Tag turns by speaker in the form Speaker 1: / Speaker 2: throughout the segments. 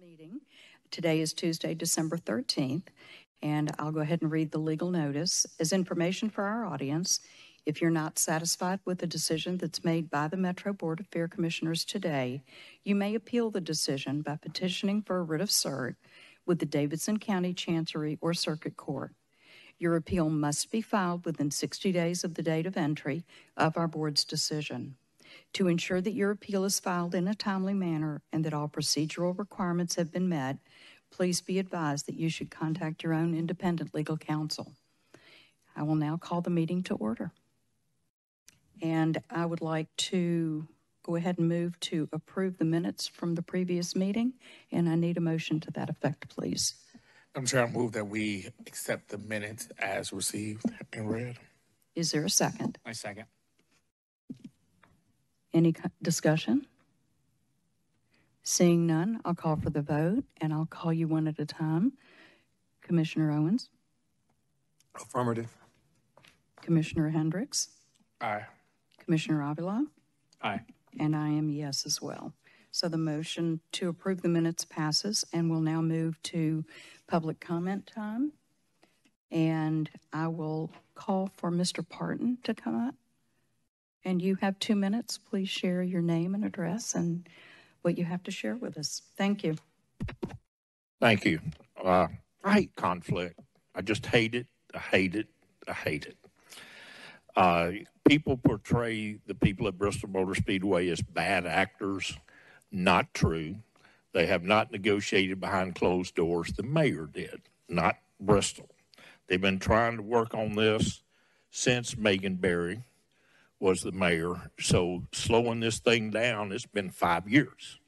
Speaker 1: Meeting. Today is Tuesday, December 13th, and I'll go ahead and read the legal notice. As information for our audience, if you're not satisfied with the decision that's made by the Metro Board of Fair Commissioners today, you may appeal the decision by petitioning for a writ of cert with the Davidson County Chancery or Circuit Court. Your appeal must be filed within 60 days of the date of entry of our board's decision. To ensure that your appeal is filed in a timely manner and that all procedural requirements have been met, please be advised that you should contact your own independent legal counsel. I will now call the meeting to order. And I would like to go ahead and move to approve the minutes from the previous meeting, and I need a motion to that effect, please.
Speaker 2: I'm sure I move that we accept the minutes as received and read.
Speaker 1: Is there a second?
Speaker 3: I second.
Speaker 1: Any discussion? Seeing none, I'll call for the vote, and I'll call you one at a time. Commissioner Owens?
Speaker 4: Affirmative.
Speaker 1: Commissioner Hendricks?
Speaker 2: Aye.
Speaker 1: Commissioner Avila?
Speaker 3: Aye.
Speaker 1: And I am yes as well. So the motion to approve the minutes passes, and we'll now move to public comment time. And I will call for Mr. Parton to come up. And you have 2 minutes. Please share your name and address and what you have to share with us. Thank you.
Speaker 5: Thank you. I hate conflict. I just hate it. I hate it. I hate it. People portray the people at Bristol Motor Speedway as bad actors. Not true. They have not negotiated behind closed doors. The mayor did, not Bristol. They've been trying to work on this since Megan Berry was the mayor. So slowing this thing down, it's been 5 years.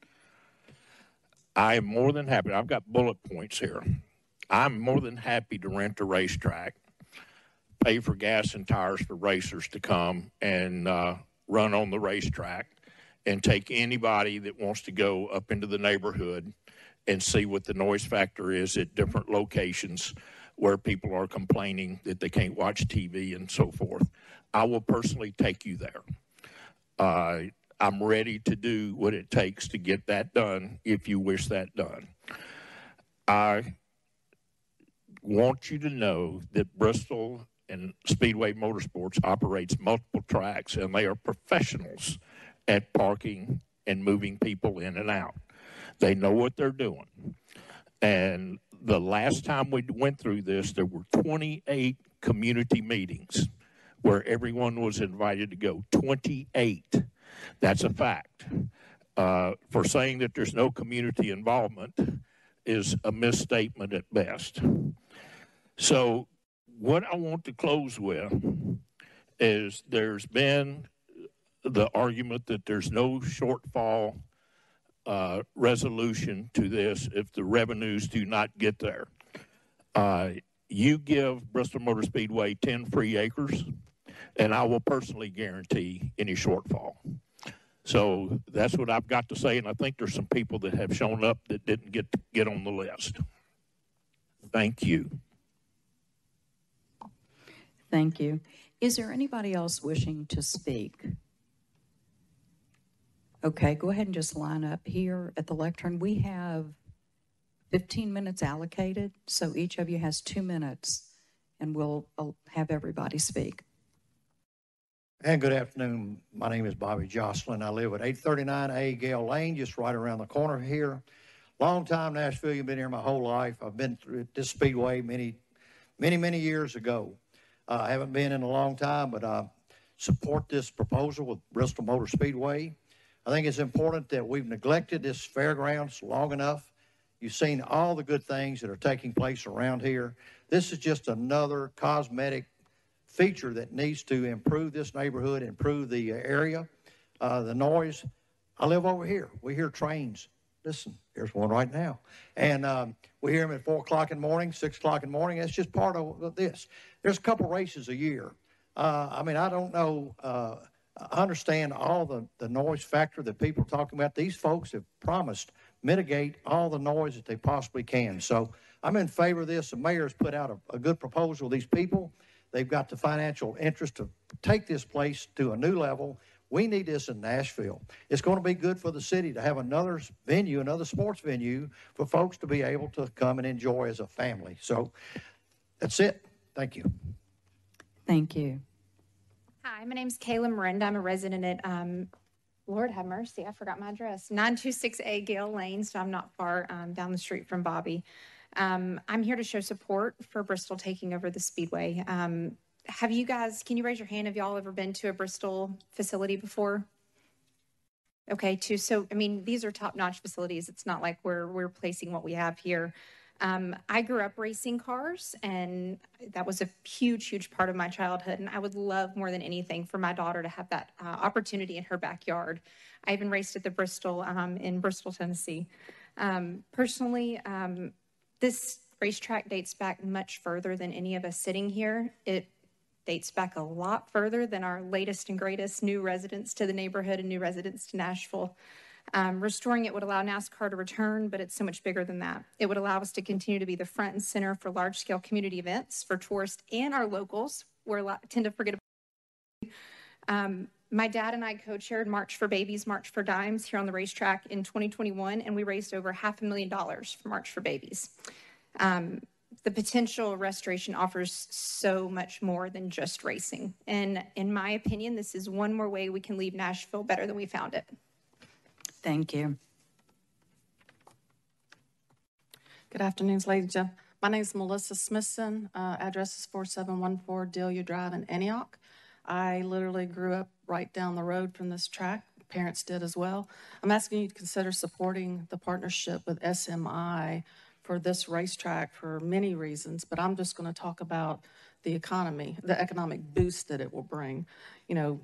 Speaker 5: I am more than happy. I've got bullet points here. I'm more than happy to rent a racetrack, pay for gas and tires for racers to come and run on the racetrack, and take anybody that wants to go up into the neighborhood and see what the noise factor is at different locations where people are complaining that they can't watch TV and so forth. I will personally take you there. I'm ready to do what it takes to get that done if you wish that done. I want you to know that Bristol and Speedway Motorsports operates multiple tracks, and they are professionals at parking and moving people in and out. They know what they're doing. And the last time we went through this, there were 28 community meetings where everyone was invited to go. 28. That's a fact. For saying that there's no community involvement is a misstatement at best. So what I want to close with is there's been the argument that there's no shortfall resolution to this if the revenues do not get there. You give Bristol Motor Speedway 10 free acres, and I will personally guarantee any shortfall. So that's what I've got to say, and I think there's some people that have shown up that didn't get on the list. Thank you.
Speaker 1: Thank you. Is there anybody else wishing to speak? Okay, go ahead and just line up here at the lectern. We have 15 minutes allocated, so each of you has 2 minutes, and we'll have everybody speak.
Speaker 6: And good afternoon. My name is Bobby Jocelyn. I live at 839A Gale Lane, just right around the corner here. Long time Nashville. You've been here my whole life. I've been through this speedway many years ago. I haven't been in a long time, but I support this proposal with Bristol Motor Speedway. I think it's important that we've neglected this fairgrounds long enough. You've seen all the good things that are taking place around here. This is just another cosmetic feature that needs to improve this neighborhood, improve the area. The noise. I live over here. We hear trains. Listen, there's one right now. And we hear them at 4 o'clock in the morning, 6 o'clock in the morning. That's just part of this. There's a couple races a year. I mean, I don't know. I understand all the noise factor that people are talking about. These folks have promised mitigate all the noise that they possibly can. So I'm in favor of this. The mayor's put out a good proposal. These people, they've got the financial interest to take this place to a new level We need this in Nashville. It's going to be good for the city to have another venue, another sports venue for folks to be able to come and enjoy as a family. So that's it. Thank you.
Speaker 1: Thank you.
Speaker 3: Hi, my name's Kayla Miranda. I'm a resident at, Lord have mercy, I forgot my address, 926A Gale Lane, so I'm not far down the street from Bobby. I'm here to show support for Bristol taking over the Speedway. Have you guys, can you raise your hand, have y'all ever been to a Bristol facility before? Okay, so, I mean, these are top-notch facilities. It's not like we're replacing what we have here. I grew up racing cars, and that was a huge, huge part of my childhood. And I would love more than anything for my daughter to have that opportunity in her backyard. I even raced at the Bristol in Bristol, Tennessee. Personally, this racetrack dates back much further than any of us sitting here. It dates back a lot further than our latest and greatest new residents to the neighborhood and new residents to Nashville. Restoring it would allow NASCAR to return, but it's so much bigger than that. It would allow us to continue to be the front and center for large-scale community events for tourists and our locals. We tend to forget about my dad and I co-chaired March for Babies, March for Dimes here on the racetrack in 2021, and we raised over $500,000 for March for Babies. The potential restoration offers so much more than just racing. And in my opinion, this is one more way we can leave Nashville better than we found it.
Speaker 1: Thank you.
Speaker 7: Good afternoon, ladies and gentlemen. My name is Melissa Smithson. Address is 4714 Delia Drive in Antioch. I literally grew up right down the road from this track. Parents did as well. I'm asking you to consider supporting the partnership with SMI for this racetrack for many reasons, but I'm just going to talk about the economy, the economic boost that it will bring. You know,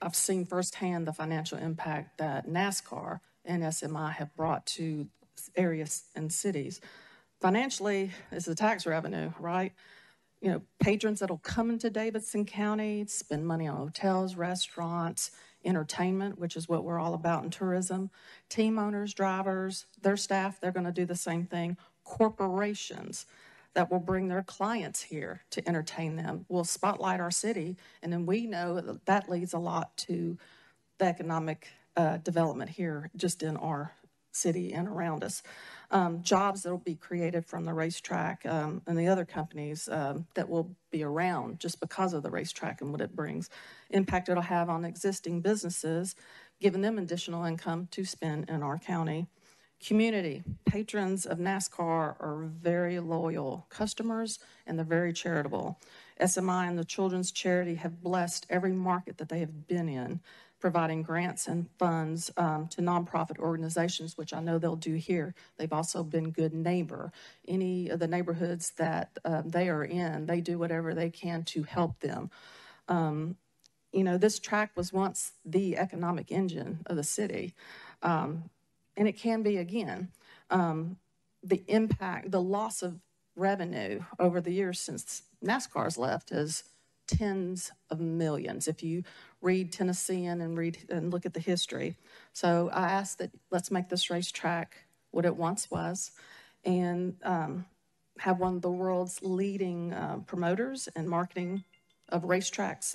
Speaker 7: I've seen firsthand the financial impact that NASCAR and SMI have brought to areas and cities. Financially, it's the tax revenue, right? You know, patrons that'll come into Davidson County, spend money on hotels, restaurants, entertainment, which is what we're all about in tourism. Team owners, drivers, their staff, they're going to do the same thing. Corporations that will bring their clients here to entertain them will spotlight our city, and then we know that that leads a lot to the economic development here just in our city and around us. Jobs that will be created from the racetrack and the other companies that will be around just because of the racetrack and what it brings. Impact it'll have on existing businesses, giving them additional income to spend in our county. Community, patrons of NASCAR are very loyal customers and they're very charitable. SMI and the Children's Charity have blessed every market that they have been in, providing grants and funds to nonprofit organizations, which I know they'll do here. They've also been good neighbor. Any of the neighborhoods that they are in, they do whatever they can to help them. You know, this track was once the economic engine of the city, and it can be again. The impact, the loss of revenue over the years since NASCAR's left is tens of millions if you read Tennessean and look at the history. So I ask that let's make this racetrack what it once was and have one of the world's leading promoters and marketing of racetracks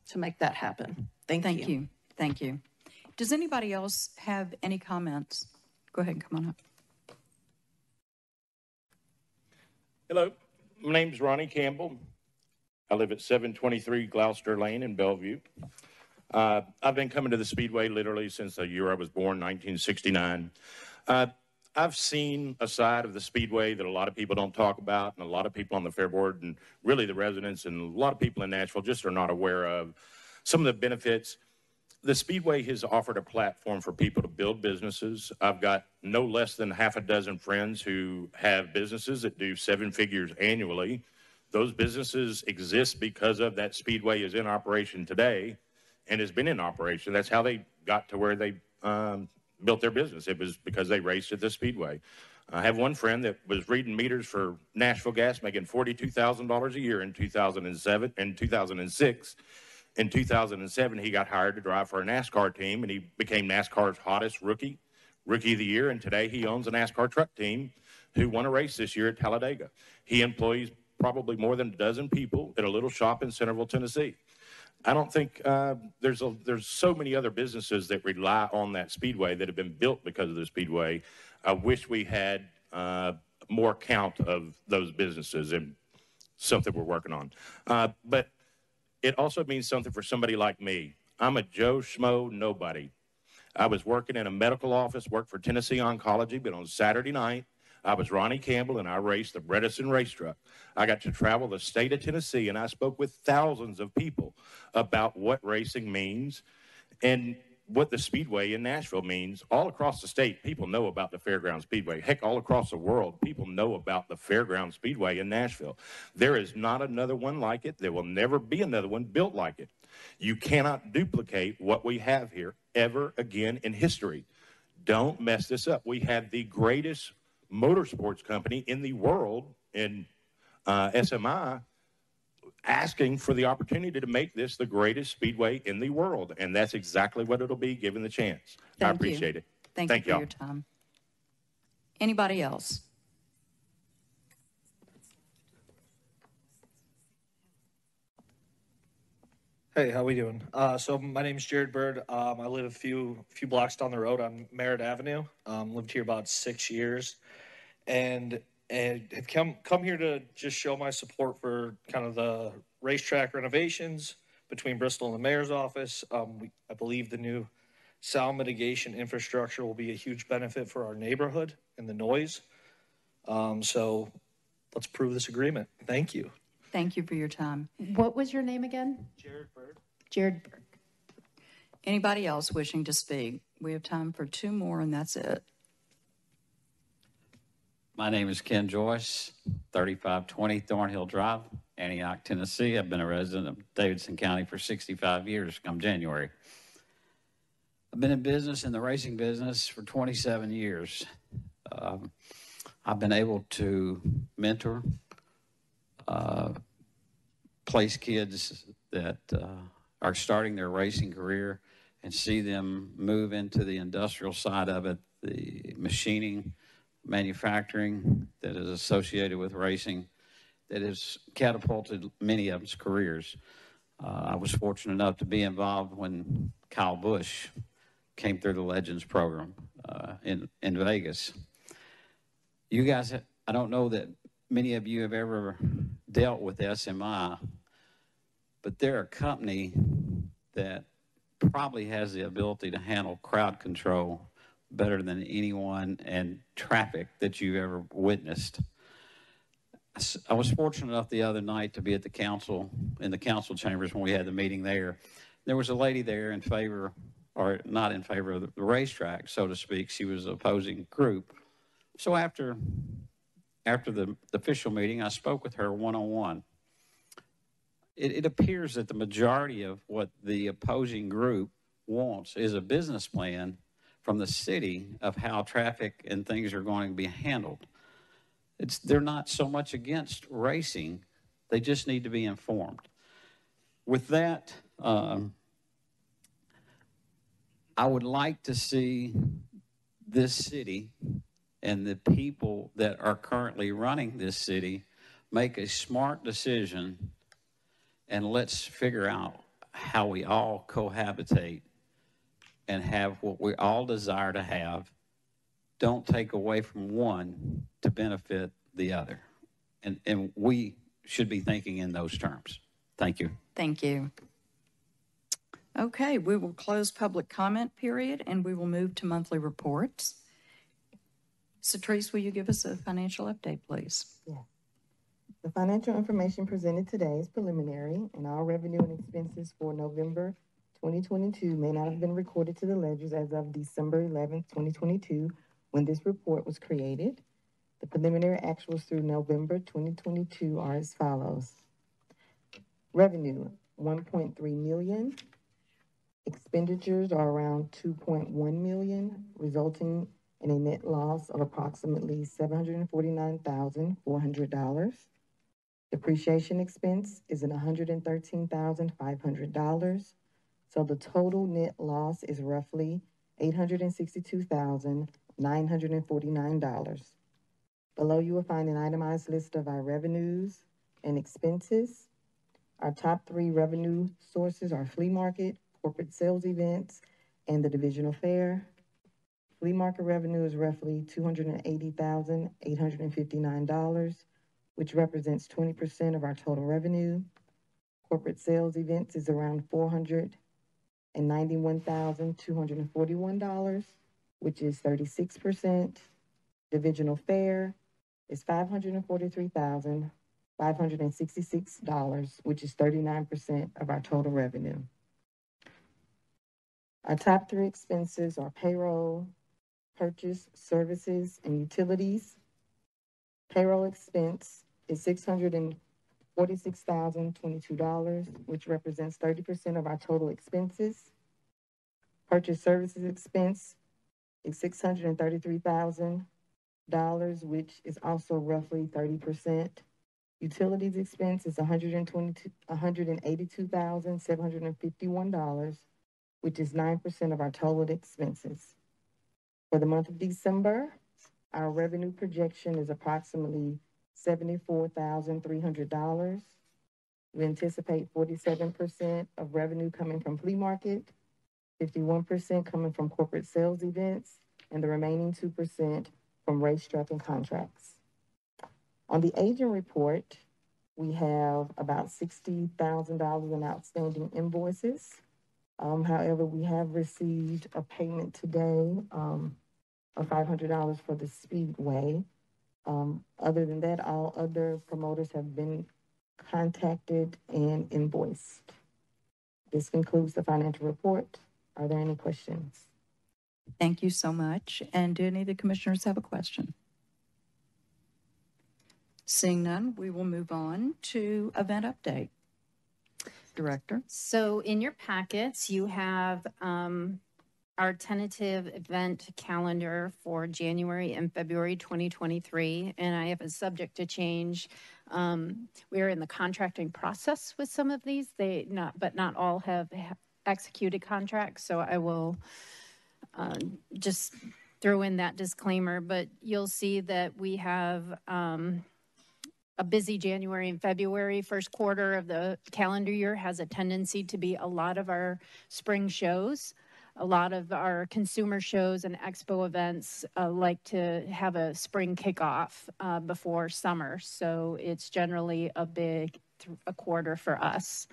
Speaker 7: to make that happen. Thank you.
Speaker 1: Thank you. Does anybody else have any comments? Go ahead and come on up.
Speaker 5: Hello, my name's Ronnie Campbell. I live at 723 Gloucester Lane in Bellevue. I've been coming to the Speedway literally since the year I was born, 1969. I've seen a side of the Speedway that a lot of people don't talk about, and a lot of people on the Fair Board, and really the residents, and a lot of people in Nashville just are not aware of some of the benefits. The Speedway has offered a platform for people to build businesses. I've got no less than half a dozen friends who have businesses that do 7 figures annually. Those businesses exist because of that Speedway is in operation today and has been in operation. That's how they got to where they built their business. It was because they raced at the Speedway. I have one friend that was reading meters for Nashville Gas, making $42,000 a year in 2007 and 2006. In 2007, he got hired to drive for a NASCAR team, and he became NASCAR's hottest rookie of the year. And today he owns a NASCAR truck team who won a race this year at Talladega. He employs probably more than a dozen people at a little shop in Centerville, Tennessee.
Speaker 8: I don't think there's so many other businesses that rely on that speedway that have been built because of the speedway. I wish we had more count of those businesses, and something we're working on. But it also means something for somebody like me. I'm a Joe Schmo nobody. I was working in a medical office, worked for Tennessee Oncology, but on Saturday night, I was Ronnie Campbell, and I raced the Bredesen race truck. I got to travel the state of Tennessee, and I spoke with thousands of people about what racing means and what the Speedway in Nashville means. All across the state, people know about the Fairground Speedway. Heck, all across the world, people know about the Fairground Speedway in Nashville. There is not another one like it. There will never be another one built like it. You cannot duplicate what we have here ever again in history. Don't mess this up. We have the greatest motorsports company in the world in SMI asking for the opportunity to make this the greatest speedway in the world. And that's exactly what it'll be given the chance. I appreciate it.
Speaker 1: Thank you for your time. Anybody else?
Speaker 9: Hey, how we doing? So my name is Jared Bird. I live a few blocks down the road on Merritt Avenue. Lived here about 6 years, and have come here to just show my support for kind of the racetrack renovations between Bristol and the mayor's office. I believe the new sound mitigation infrastructure will be a huge benefit for our neighborhood and the noise. So let's approve this agreement. Thank you.
Speaker 1: Thank you for your time.
Speaker 3: What was your name again?
Speaker 9: Jared Bird.
Speaker 3: Jared Burke.
Speaker 1: Anybody else wishing to speak? We have time for two more, and that's it.
Speaker 10: My name is Ken Joyce, 3520 Thornhill Drive, Antioch, Tennessee. I've been a resident of Davidson County for 65 years come January. I've been in business, in the racing business, for 27 years. I've been able to mentor, place kids that are starting their racing career and see them move into the industrial side of it, the machining, manufacturing that is associated with racing, that has catapulted many of them's careers. I was fortunate enough to be involved when Kyle Busch came through the Legends program in Vegas. You guys, I don't know that many of you have ever dealt with SMI, but they're a company that probably has the ability to handle crowd control better than anyone and traffic that you've ever witnessed. I was fortunate enough the other night to be at the council, in the council chambers when we had the meeting there. There was a lady there in favor, or not in favor of the racetrack, so to speak. She was an opposing group. So after the official meeting, I spoke with her one-on-one. It appears that the majority of what the opposing group wants is a business plan from the city of how traffic and things are going to be handled. They're not so much against racing. They just need to be informed. With that, I would like to see this city and the people that are currently running this city make a smart decision, and let's figure out how we all cohabitate and have what we all desire to have. Don't take away from one to benefit the other. And we should be thinking in those terms. Thank you.
Speaker 1: Thank you. Okay, we will close public comment period, and we will move to monthly reports. Satrice, will you give us a financial update, please?
Speaker 11: Yes. The financial information presented today is preliminary, and all revenue and expenses for November 2022 may not have been recorded to the ledgers as of December 11th, 2022, when this report was created. The preliminary actuals through November 2022 are as follows. Revenue, 1.3 million. Expenditures are around 2.1 million, resulting in a net loss of approximately $749,400. Depreciation expense is $113,500. So the total net loss is roughly $862,949. Below you will find an itemized list of our revenues and expenses. Our top 3 revenue sources are flea market, corporate sales events, and the divisional fair. Flea market revenue is roughly $280,859, which represents 20% of our total revenue. Corporate sales events is around $491,241, which is 36%. Divisional fair is $543,566, which is 39% of our total revenue. Our top 3 expenses are payroll, purchase, services, and utilities. Payroll expense is $646,022, which represents 30% of our total expenses. Purchase services expense is $633,000, which is also roughly 30%. Utilities expense is $182,751, which is 9% of our total expenses. For the month of December, our revenue projection is approximately $74,300. We anticipate 47% of revenue coming from flea market, 51% coming from corporate sales events, and the remaining 2% from racetrack and contracts. On the agent report, we have about $60,000 in outstanding invoices. However, we have received a payment today of $500 for the Speedway. Other than that, all other promoters have been contacted and invoiced. This concludes the financial report. Are there any questions?
Speaker 1: Thank you so much. And do any of the commissioners have a question? Seeing none, we will move on to event update. Director.
Speaker 3: So in your packets, you have our tentative event calendar for January and February 2023, and I have a subject to change. We are in the contracting process with some of these. But not all have executed contracts, so I will just throw in that disclaimer. But you'll see that we have a busy January and February. First quarter of the calendar year has a tendency to be a lot of our spring shows. A lot of our consumer shows and expo events like to have a spring kickoff before summer. So it's generally a big quarter for us.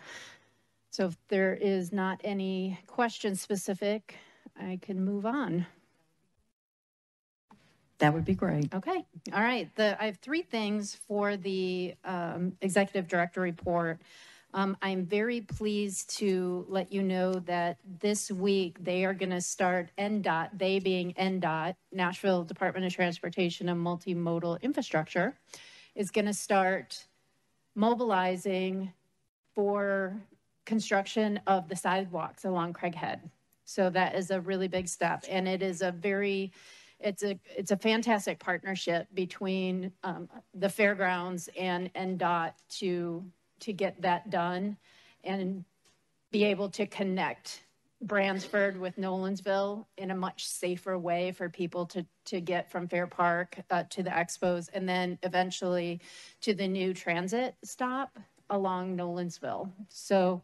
Speaker 3: So if there is not any question specific, I can move on.
Speaker 1: That would be great.
Speaker 3: Okay. All right. I have 3 things for the executive director report. I'm very pleased to let you know that this week they are going to start NDOT, they being NDOT, Nashville Department of Transportation and Multimodal Infrastructure, is going to start mobilizing for construction of the sidewalks along Craighead. So that is a really big step, and it is it's a fantastic partnership between the fairgrounds and NDOT to get that done and be able to connect Bransford with Nolensville in a much safer way for people to get from Fair Park to the expos, and then eventually to the new transit stop along Nolensville. So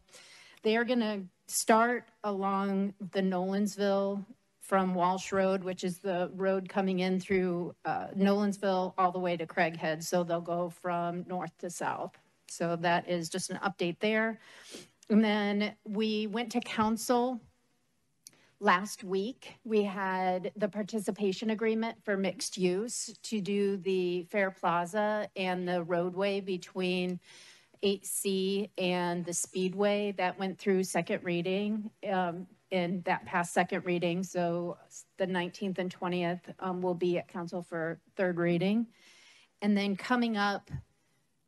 Speaker 3: they are going to start along the Nolensville from Walsh Road, which is the road coming in through Nolensville all the way to Craighead. So they'll go from north to south. So that is just an update there. And then we went to council last week. We had the participation agreement for mixed use to do the Fair Plaza and the roadway between 8C and the Speedway. That went through second reading and that passed second reading. So the 19th and 20th will be at council for third reading. And then coming up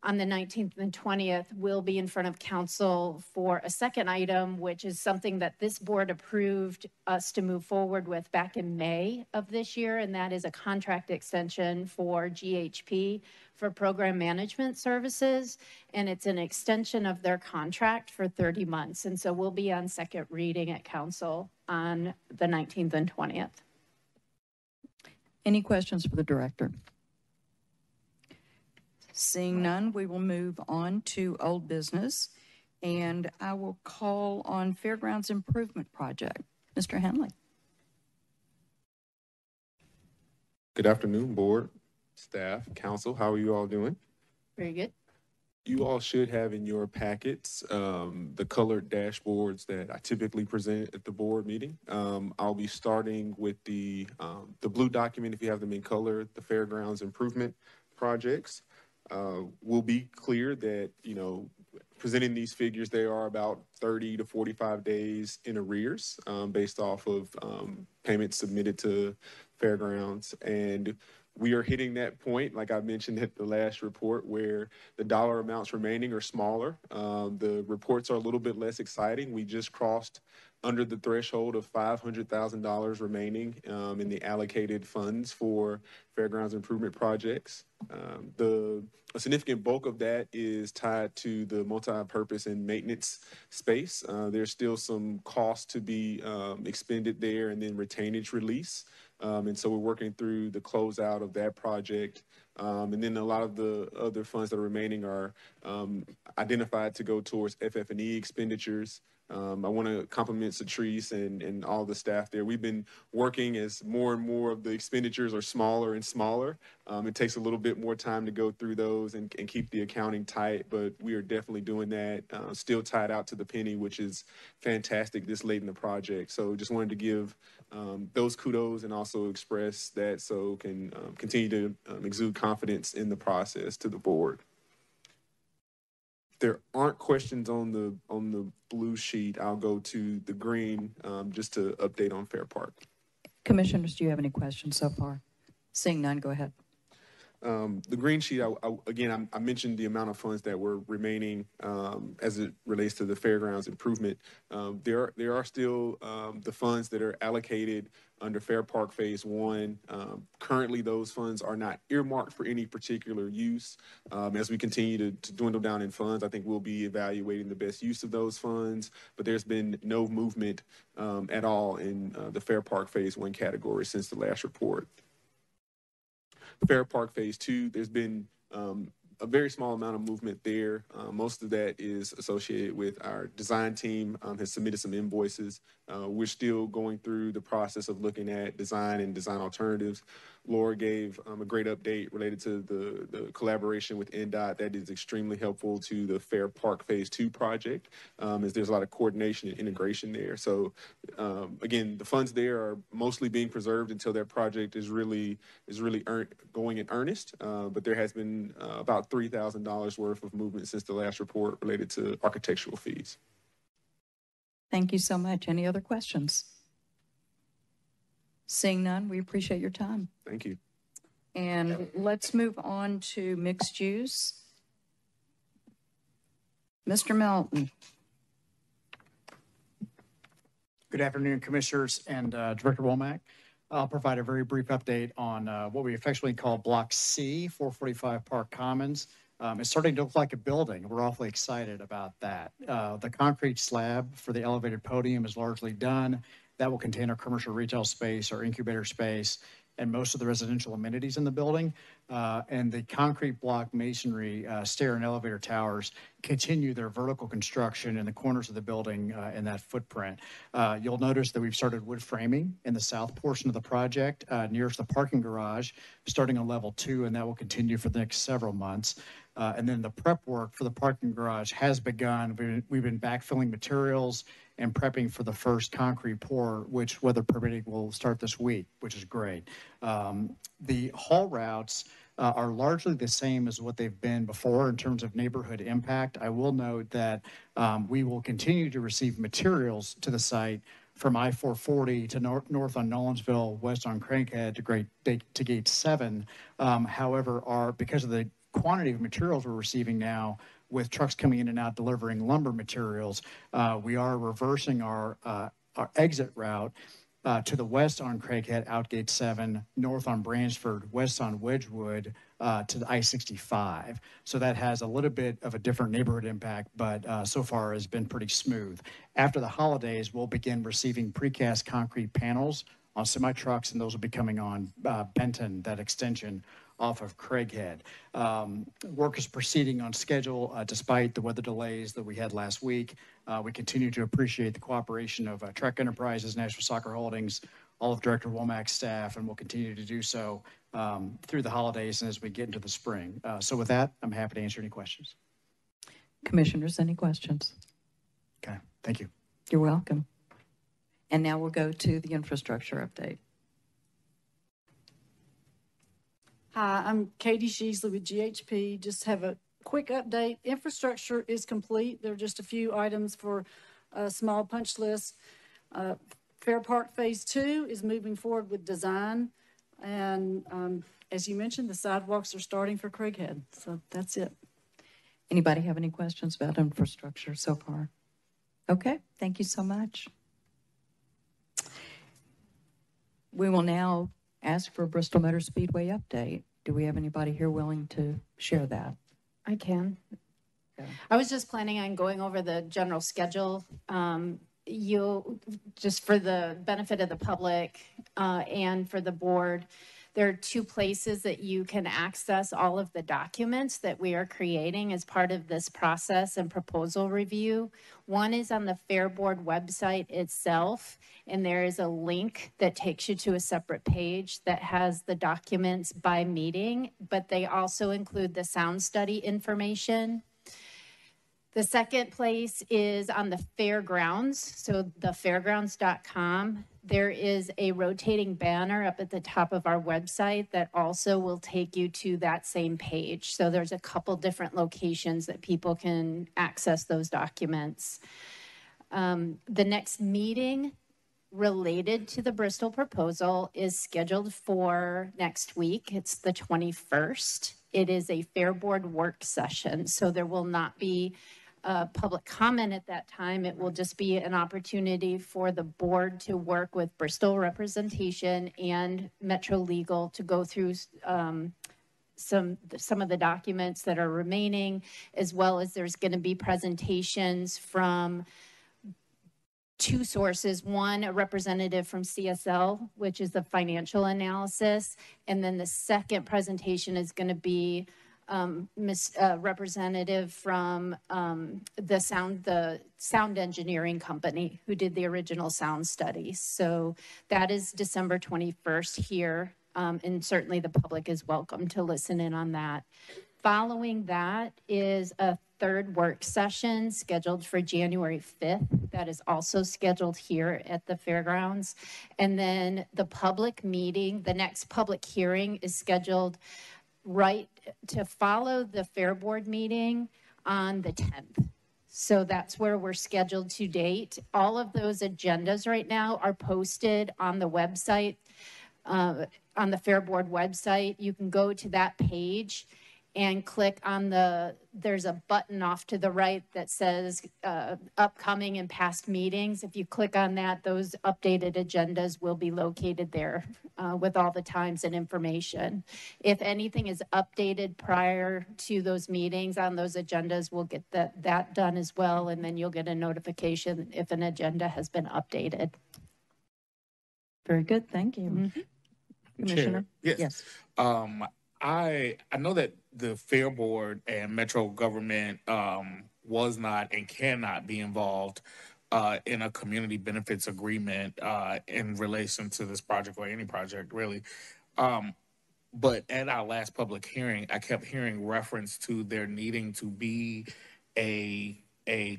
Speaker 3: on the 19th and 20th, we'll be in front of council for a second item, which is something that this board approved us to move forward with back in May of this year, and that is a contract extension for GHP for program management services, and it's an extension of their contract for 30 months. And so we'll be on second reading at council on the 19th and 20th.
Speaker 1: Any questions for the director? Seeing none, we will move on to old business. And I will call on Fairgrounds Improvement Project. Mr. Henley.
Speaker 12: Good afternoon, board, staff, council. How are you all doing?
Speaker 1: Very good.
Speaker 12: You all should have in your packets the colored dashboards that I typically present at the board meeting. I'll be starting with the blue document, if you have them in color, the Fairgrounds Improvement Projects. We'll be clear that, presenting these figures, they are about 30 to 45 days in arrears based off of payments submitted to Fairgrounds. And we are hitting that point, like I mentioned at the last report, where the dollar amounts remaining are smaller. The reports are a little bit less exciting. We just crossed under the threshold of $500,000 remaining in the allocated funds for Fairgrounds improvement projects. A significant bulk of that is tied to the multi-purpose and maintenance space. There's still some cost to be expended there, and then retainage release. And so we're working through the closeout of that project. And then a lot of the other funds that are remaining are identified to go towards FF&E expenditures. I want to compliment Satrice and all the staff there. We've been working as more and more of the expenditures are smaller and smaller. It takes a little bit more time to go through those and keep the accounting tight, but we are definitely doing that. Still tied out to the penny, which is fantastic this late in the project. So just wanted to give those kudos and also express that so can continue to exude confidence in the process to the board. If there aren't questions on the blue sheet, I'll go to the green just to update on Fair Park.
Speaker 1: Commissioners, do you have any questions so far? Seeing none, go ahead.
Speaker 12: The green sheet, I mentioned the amount of funds that were remaining as it relates to the Fairgrounds improvement. There are still the funds that are allocated under Fair Park Phase 1. Currently, those funds are not earmarked for any particular use. As we continue to dwindle down in funds, I think we'll be evaluating the best use of those funds, but there's been no movement at all in the Fair Park Phase 1 category since the last report. Fair Park Phase 2, there's been a very small amount of movement there. Most of that is associated with our design team has submitted some invoices. We're still going through the process of looking at design and design alternatives. Laura gave a great update related to the collaboration with NDOT. That is extremely helpful to the Fair Park Phase 2 project, as there's a lot of coordination and integration there. So again, the funds there are mostly being preserved until that project is really going in earnest. But there has been about $3,000 worth of movement since the last report related to architectural fees.
Speaker 1: Thank you so much. Any other questions? Seeing none, we appreciate your time.
Speaker 12: Thank you.
Speaker 1: And let's move on to mixed use. Mr. Melton.
Speaker 13: Good afternoon, Commissioners and Director Womack. I'll provide a very brief update on what we affectionately call Block C, 445 Park Commons. It's starting to look like a building. We're awfully excited about that. The concrete slab for the elevated podium is largely done. That will contain our commercial retail space, our incubator space, and most of the residential amenities in the building. And the concrete block masonry stair and elevator towers continue their vertical construction in the corners of the building in that footprint. You'll notice that we've started wood framing in the south portion of the project nearest the parking garage, starting on level 2, and that will continue for the next several months. And then the prep work for the parking garage has begun. We've been backfilling materials and prepping for the first concrete pour, which, weather permitting, will start this week, which is great. The haul routes are largely the same as what they've been before in terms of neighborhood impact. I will note that we will continue to receive materials to the site from I-440 to north on Nolensville, west on Craighead to Gate 7. However, because of the quantity of materials we're receiving now, with trucks coming in and out delivering lumber materials, we are reversing our exit route to the west on Craighead, out Gate 7, north on Bransford, west on Wedgwood, to the I-65. So that has a little bit of a different neighborhood impact, but so far has been pretty smooth. After the holidays, we'll begin receiving precast concrete panels on semi trucks, and those will be coming on Benton, that extension off of Craighead. Work is proceeding on schedule despite the weather delays that we had last week. We continue to appreciate the cooperation of Trek Enterprises, Nashville Soccer Holdings, all of Director Womack's staff, and we'll continue to do so through the holidays and as we get into the spring. So with that, I'm happy to answer any questions.
Speaker 1: Commissioners, any questions?
Speaker 13: Okay, thank you.
Speaker 1: You're welcome. And now we'll go to the infrastructure update.
Speaker 14: Hi, I'm Katie Sheasley with GHP. Just have a quick update. Infrastructure is complete. There are just a few items for a small punch list. Fair Park Phase 2 is moving forward with design. And as you mentioned, the sidewalks are starting for Craighead. So that's it.
Speaker 1: Anybody have any questions about infrastructure so far? Okay, thank you so much. We will now ask for a Bristol Motor Speedway update. Do we have anybody here willing to share that?
Speaker 3: I can. Okay. I was just planning on going over the general schedule. You just for the benefit of the public and for the board, there are two places that you can access all of the documents that we are creating as part of this process and proposal review. One is on the Fair Board website itself, and there is a link that takes you to a separate page that has the documents by meeting, but they also include the sound study information. The second place is on the fairgrounds, so the fairgrounds.com. There is a rotating banner up at the top of our website that also will take you to that same page. So there's a couple different locations that people can access those documents. The next meeting related to the Bristol proposal is scheduled for next week. It's the 21st. It is a Fair Board work session, so there will not be public comment at that time. It will just be an opportunity for the board to work with Bristol representation and Metro Legal to go through some of the documents that are remaining, as well as there's going to be presentations from two sources. One, a representative from CSL, which is the financial analysis, and then the second presentation is going to be representative from the sound engineering company who did the original sound study. So that is December 21st here, and certainly the public is welcome to listen in on that. Following that is a third work session scheduled for January 5th. That is also scheduled here at the fairgrounds. And then the public meeting, the next public hearing is scheduled right to follow the Fair Board meeting on the 10th. So that's where we're scheduled to date. All of those agendas right now are posted on the website, on the Fair Board website. You can go to that page and click on there's a button off to the right that says upcoming and past meetings. If you click on that, those updated agendas will be located there with all the times and information. If anything is updated prior to those meetings on those agendas, we'll get that done as well, and then you'll get a notification if an agenda has been updated.
Speaker 1: Very good, thank you.
Speaker 3: Mm-hmm.
Speaker 1: Commissioner?
Speaker 2: Chair, yes. I know that the Fair Board and Metro government was not and cannot be involved in a community benefits agreement in relation to this project or any project really. But at our last public hearing, I kept hearing reference to there needing to be a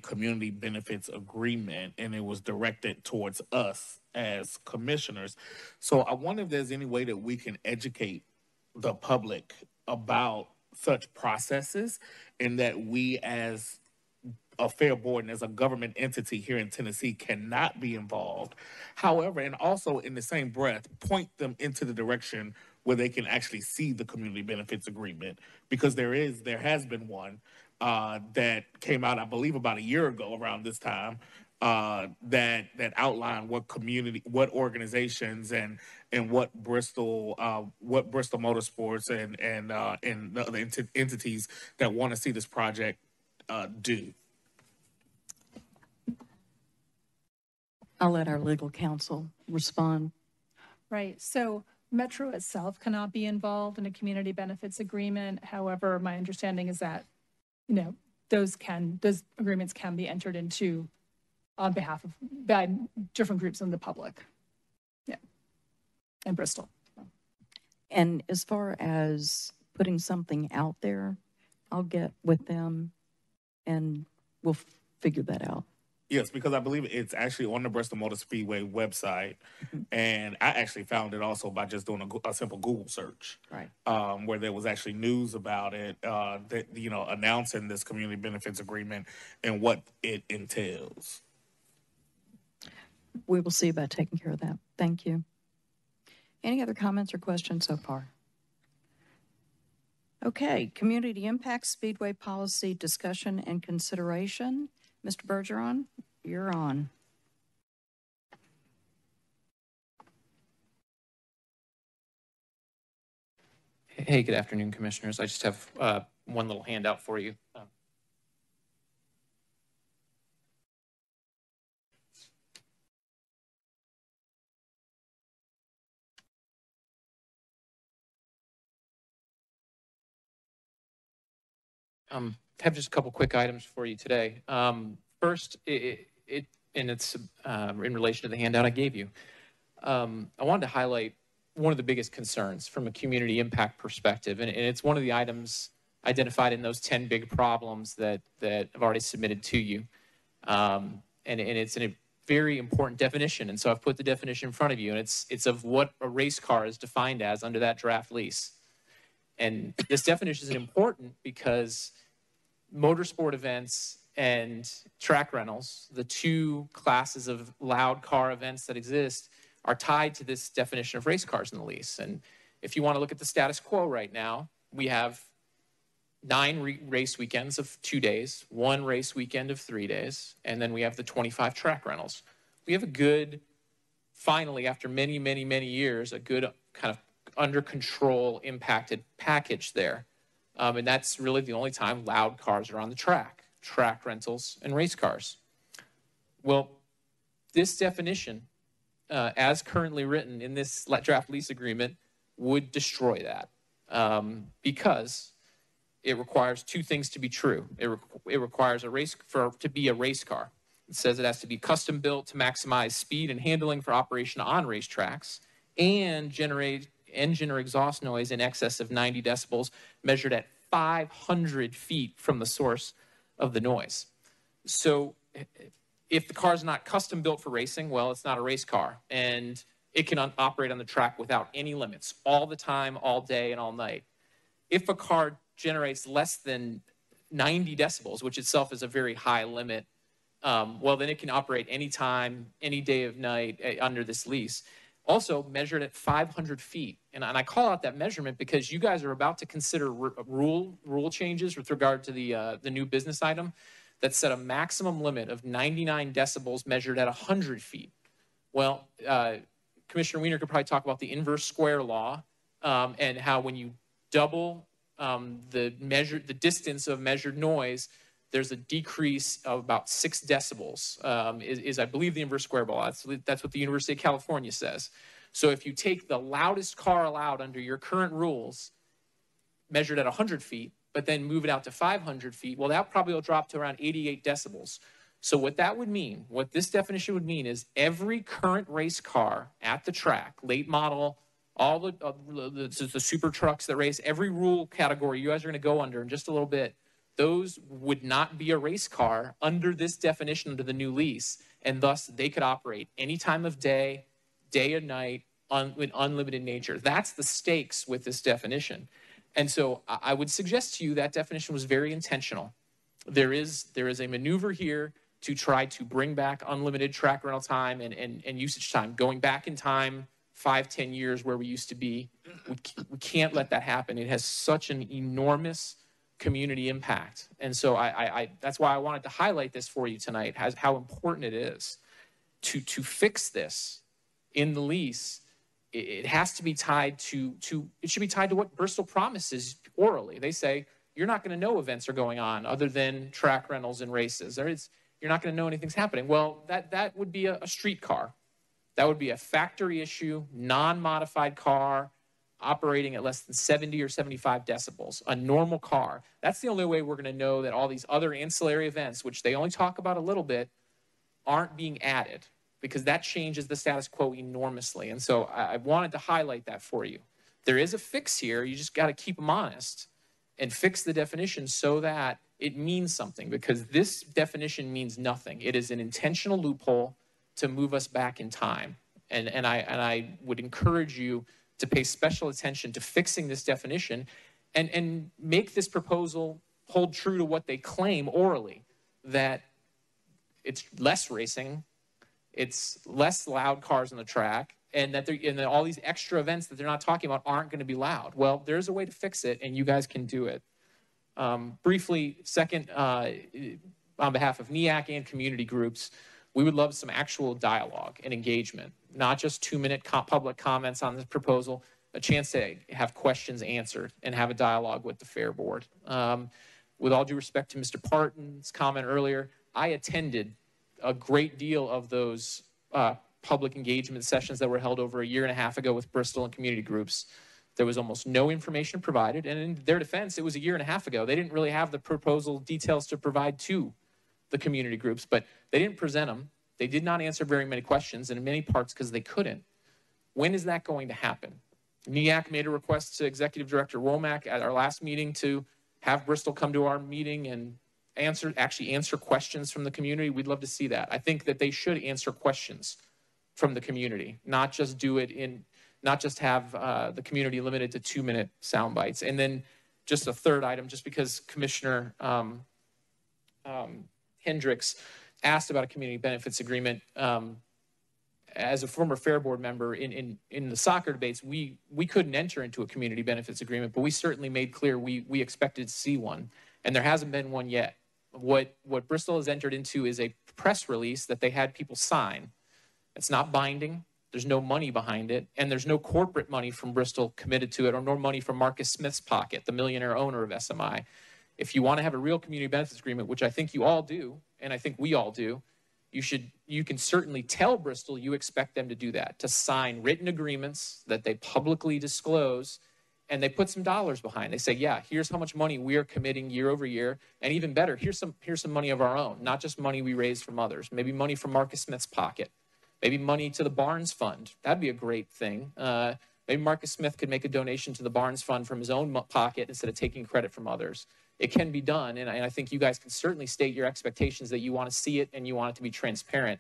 Speaker 2: community benefits agreement, and it was directed towards us as commissioners. So I wonder if there's any way that we can educate the public about such processes, and that we as a Fair Board and as a government entity here in Tennessee cannot be involved. However, and also in the same breath, point them into the direction where they can actually see the community benefits agreement, because there has been one that came out, I believe, about a year ago around this time, that outlined what organizations and what Bristol Motorsports and the other entities that want to see this project do.
Speaker 1: I'll let our legal counsel respond.
Speaker 15: Right. So Metro itself cannot be involved in a community benefits agreement. However, my understanding is that, those agreements can be entered into on behalf of by different groups in the public. Yeah. And Bristol.
Speaker 1: And as far as putting something out there, I'll get with them and we'll figure that out.
Speaker 2: Yes, because I believe it's actually on the Bristol Motor Speedway website, and I actually found it also by just doing a simple Google search,
Speaker 1: right?
Speaker 2: Where there was actually news about it, that announcing this community benefits agreement and what it entails.
Speaker 1: We will see about taking care of that. Thank you. Any other comments or questions so far? Okay, community impact speedway policy discussion and consideration. Mr. Bergeron, you're on.
Speaker 16: Hey, good afternoon, Commissioners. I just have one little handout for you. Have just a couple quick items for you today. First, it's in relation to the handout I gave you. I wanted to highlight one of the biggest concerns from a community impact perspective, and it's one of the items identified in those 10 big problems that I've already submitted to you. And it's in a very important definition, and so I've put the definition in front of you, and it's of what a race car is defined as under that draft lease. And this definition is important because motorsport events and track rentals, the two classes of loud car events that exist, are tied to this definition of race cars in the lease. And if you want to look at the status quo right now, we have 9 race weekends of 2 days, 1 race weekend of 3 days, and then we have the 25 track rentals. We have a good, finally, after many, many, many years, a good kind of under control impacted package there. And that's really the only time loud cars are on the track rentals and race cars. Well, this definition, as currently written in this draft lease agreement, would destroy that because it requires 2 things to be true. It requires to be a race car. It says it has to be custom built to maximize speed and handling for operation on racetracks and generate engine or exhaust noise in excess of 90 decibels measured at 500 feet from the source of the noise. So if the car is not custom built for racing, well, it's not a race car, and it can operate on the track without any limits all the time, all day, and all night. If a car generates less than 90 decibels, which itself is a very high limit, well, then it can operate anytime, any day of night under this lease. Also measured at 500 feet. And I call out that measurement because you guys are about to consider rule changes with regard to the new business item that set a maximum limit of 99 decibels measured at 100 feet. Well, Commissioner Wiener could probably talk about the inverse square law and how when you double the distance of measured noise, there's a decrease of about 6 decibels, is I believe the inverse square law. That's what the University of California says. So if you take the loudest car allowed under your current rules, measured at 100 feet, but then move it out to 500 feet, well, that probably will drop to around 88 decibels. So what that would mean, what this definition would mean is every current race car at the track, late model, all the super trucks that race, every rule category you guys are going to go under in just a little bit, those would not be a race car under this definition under the new lease, and thus they could operate any time of day, day and night, with unlimited nature. That's the stakes with this definition. And so I would suggest to you that definition was very intentional. There is a maneuver here to try to bring back unlimited track rental time and usage time, going back in time 5-10 years where we used to be. We can't let that happen. It has such an enormous community impact. And so that's why I wanted to highlight this for you tonight, how important it is to fix this in the lease. It has to be tied to it should be tied to what Bristol promises orally. They say, you're not going to know events are going on other than track rentals and races. You're not going to know anything's happening. Well, that would be a street car. That would be a factory issue, non-modified car operating at less than 70 or 75 decibels, a normal car. That's the only way we're going to know that all these other ancillary events, which they only talk about a little bit, aren't being added, because that changes the status quo enormously. And so I wanted to highlight that for you. There is a fix here. You just got to keep them honest and fix the definition so that it means something, because this definition means nothing. It is an intentional loophole to move us back in time. And I would encourage you to pay special attention to fixing this definition and make this proposal hold true to what they claim orally, that it's less racing, it's less loud cars on the track, and that all these extra events that they're not talking about aren't going to be loud. Well, there's a way to fix it, and you guys can do it. Briefly, second, on behalf of NEAC and community groups, we would love some actual dialogue and engagement, not just 2-minute public comments on this proposal, a chance to have questions answered and have a dialogue with the Fair Board. With all due respect to Mr. Parton's comment earlier, I attended a great deal of those public engagement sessions that were held over a year and a half ago with Bristol and community groups. There was almost no information provided, and in their defense, it was a year and a half ago. They didn't really have the proposal details to provide to the community groups, but they didn't present them. They did not answer very many questions, and in many parts because they couldn't. When is that going to happen? NEAC made a request to Executive Director Womack at our last meeting to have Bristol come to our meeting and actually answer questions from the community. We'd love to see that. I think that they should answer questions from the community, not just have the community limited to 2-minute sound bites. And then just a third item, just because Commissioner Hendricks asked about a community benefits agreement. As a former Fair Board member in the soccer debates, we couldn't enter into a community benefits agreement, but we certainly made clear we expected to see one, and there hasn't been one yet. What Bristol has entered into is a press release that they had people sign. It's not binding. There's no money behind it, and there's no corporate money from Bristol committed to it, or no money from Marcus Smith's pocket, the millionaire owner of SMI. If you want to have a real community benefits agreement, which I think you all do, and I think we all do, you can certainly tell Bristol you expect them to do that, to sign written agreements that they publicly disclose, and they put some dollars behind. They say, yeah, here's how much money we are committing year over year, and even better, here's some money of our own, not just money we raise from others, maybe money from Marcus Smith's pocket, maybe money to the Barnes Fund. That'd be a great thing. Maybe Marcus Smith could make a donation to the Barnes Fund from his own pocket instead of taking credit from others. It can be done, and I think you guys can certainly state your expectations that you want to see it and you want it to be transparent.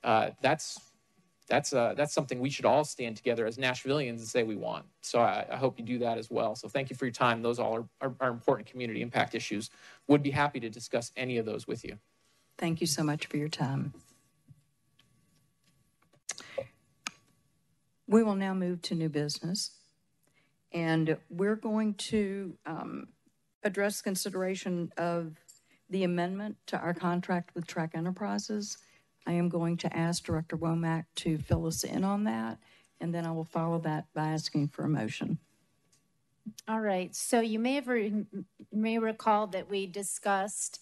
Speaker 16: That's something we should all stand together as Nashvillians and say we want. So I hope you do that as well. So thank you for your time. Those all are important community impact issues. Would be happy to discuss any of those with you.
Speaker 1: Thank you so much for your time. We will now move to new business, and we're going to address consideration of the amendment to our contract with Track Enterprises. I am going to ask Director Womack to fill us in on that, and then I will follow that by asking for a motion.
Speaker 17: All right. So you may recall that we discussed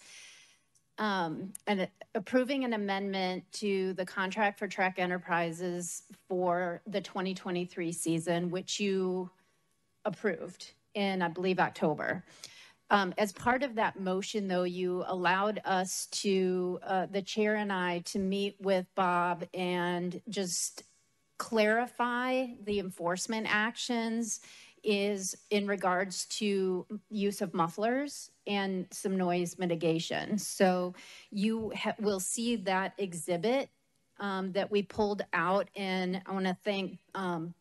Speaker 17: approving an amendment to the contract for Track Enterprises for the 2023 season, which you approved in, I believe, October. As part of that motion, though, you allowed us to, the chair and I, to meet with Bob and just clarify the enforcement actions is in regards to use of mufflers and some noise mitigation. So you will see that exhibit that we pulled out, and I want to thank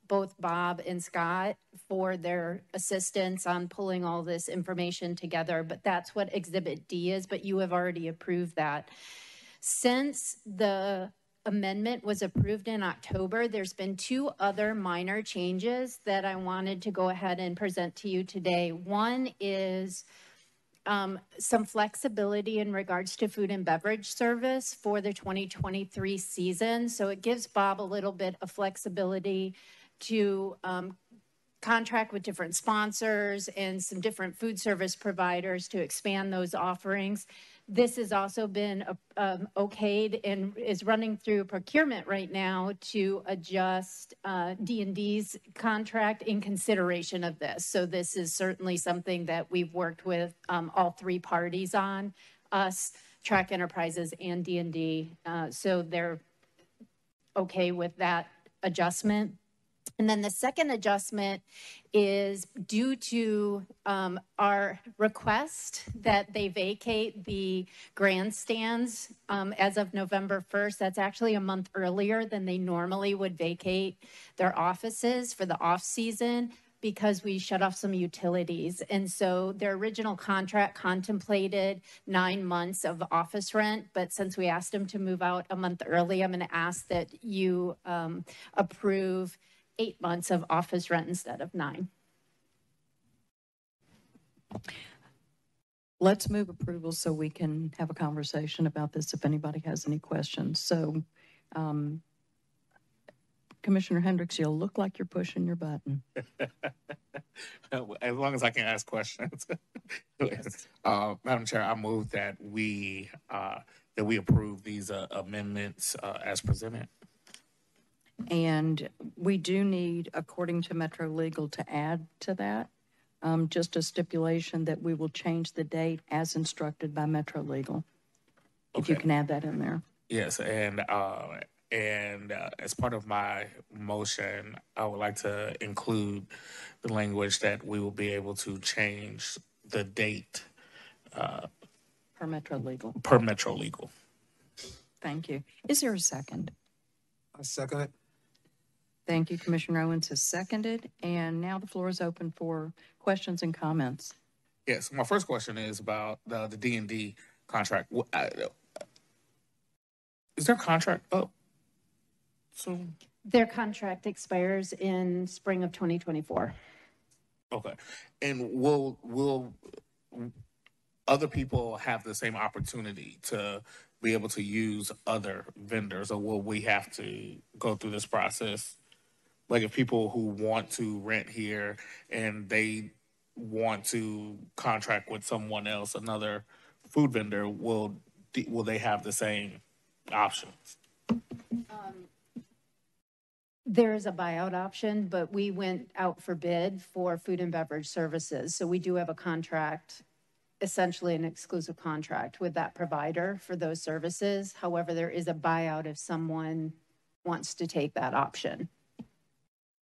Speaker 17: both Bob and Scott for their assistance on pulling all this information together, but that's what Exhibit D is, but you have already approved that. Since the amendment was approved in October, there's been 2 other minor changes that I wanted to go ahead and present to you today. One is some flexibility in regards to food and beverage service for the 2023 season. So it gives Bob a little bit of flexibility to contract with different sponsors and some different food service providers to expand those offerings. This has also been okayed and is running through procurement right now to adjust D&D's contract in consideration of this. So this is certainly something that we've worked with all three parties on, us, Track Enterprises, and D&D. So they're okay with that adjustment. And then the second adjustment is due to our request that they vacate the grandstands as of November 1st. That's actually a month earlier than they normally would vacate their offices for the off season because we shut off some utilities. And so their original contract contemplated 9 months of office rent, but since we asked them to move out a month early, I'm going to ask that you approve 8 months of office rent instead of 9.
Speaker 1: Let's move approval so we can have a conversation about this if anybody has any questions. So, Commissioner Hendricks, you'll look like you're pushing your button.
Speaker 2: As long as I can ask questions. Madam Chair, I move that we approve these amendments as presented.
Speaker 1: And we do need, according to Metro Legal, to add to that just a stipulation that we will change the date as instructed by Metro Legal. If you can add that in there.
Speaker 2: Yes, and as part of my motion, I would like to include the language that we will be able to change the date
Speaker 1: per Metro Legal.
Speaker 2: Per Metro Legal.
Speaker 1: Thank you. Is there a second?
Speaker 4: I second it.
Speaker 1: Thank you. Commissioner Owens has seconded. And now the floor is open for questions and comments.
Speaker 2: Yes, my first question is about the D&D contract. Is their contract up soon?
Speaker 17: Their contract expires in spring of 2024.
Speaker 2: Okay. And will other people have the same opportunity to be able to use other vendors, or will we have to go through this process? Like if people who want to rent here and they want to contract with someone else, another food vendor, will they have the same options?
Speaker 17: There is a buyout option, but we went out for bid for food and beverage services. So we do have a contract, essentially an exclusive contract with that provider for those services. However, there is a buyout if someone wants to take that option,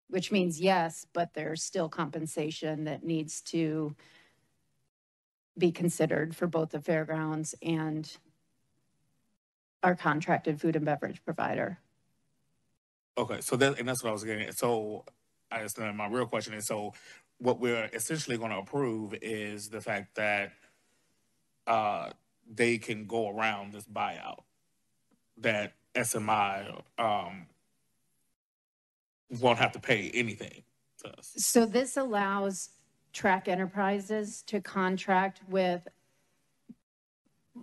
Speaker 17: which means yes, but there's still compensation that needs to be considered for both the fairgrounds and our contracted food and beverage provider.
Speaker 2: Okay, so that's what I was getting at. So I understand. My real question is, so what we're essentially going to approve is the fact that they can go around this buyout, that SMI won't have to pay anything to us.
Speaker 17: So this allows Track Enterprises to contract with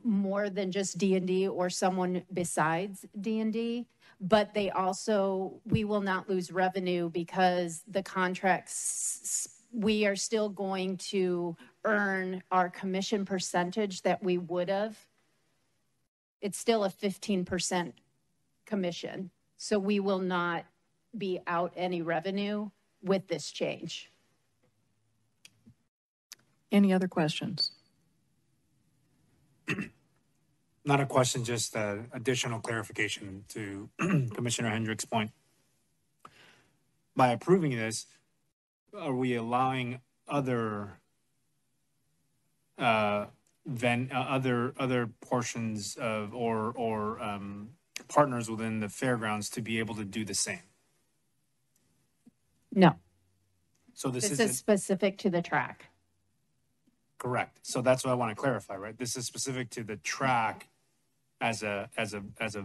Speaker 17: more than just D&D or someone besides D&D, but they also, we will not lose revenue because the contracts, we are still going to earn our commission percentage that we would have. It's still a 15% commission. So we will not be out any revenue with this change.
Speaker 1: Any other questions?
Speaker 18: Not a question, just additional clarification to Commissioner Hendricks' point. By approving this, are we allowing other other portions of or partners within the fairgrounds to be able to do the same?
Speaker 17: No.
Speaker 18: So this
Speaker 17: is specific to the track.
Speaker 18: Correct. So that's what I want to clarify, right? This is specific to the track as a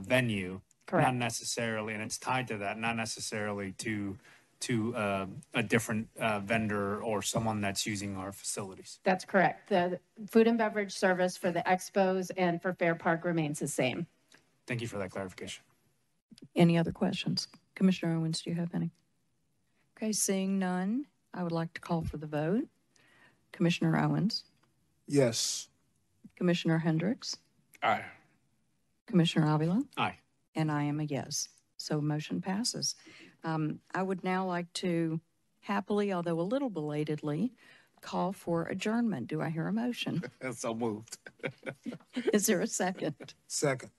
Speaker 18: venue,
Speaker 17: correct.
Speaker 18: Not necessarily, and it's tied to that, not necessarily to a different vendor or someone that's using our facilities.
Speaker 17: That's correct. The food and beverage service for the expos and for Fair Park remains the same.
Speaker 18: Thank you for that clarification.
Speaker 1: Any other questions? Commissioner Owens, do you have any? Okay, seeing none, I would like to call for the vote. Commissioner Owens?
Speaker 4: Yes.
Speaker 1: Commissioner Hendricks?
Speaker 2: Aye.
Speaker 1: Commissioner Avila?
Speaker 18: Aye.
Speaker 1: And I am a yes. So motion passes. I would now like to happily, although a little belatedly, call for adjournment. Do I hear a motion?
Speaker 2: So moved.
Speaker 1: Is there a second?
Speaker 4: Second.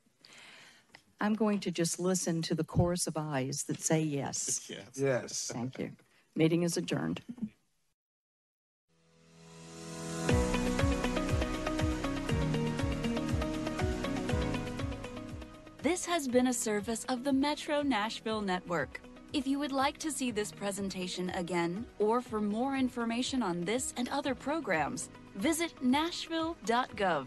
Speaker 1: I'm going to just listen to the chorus of ayes that say yes.
Speaker 2: Yes.
Speaker 4: Yes.
Speaker 1: Thank you. Meeting is adjourned.
Speaker 19: This has been a service of the Metro Nashville Network. If you would like to see this presentation again, or for more information on this and other programs, visit nashville.gov.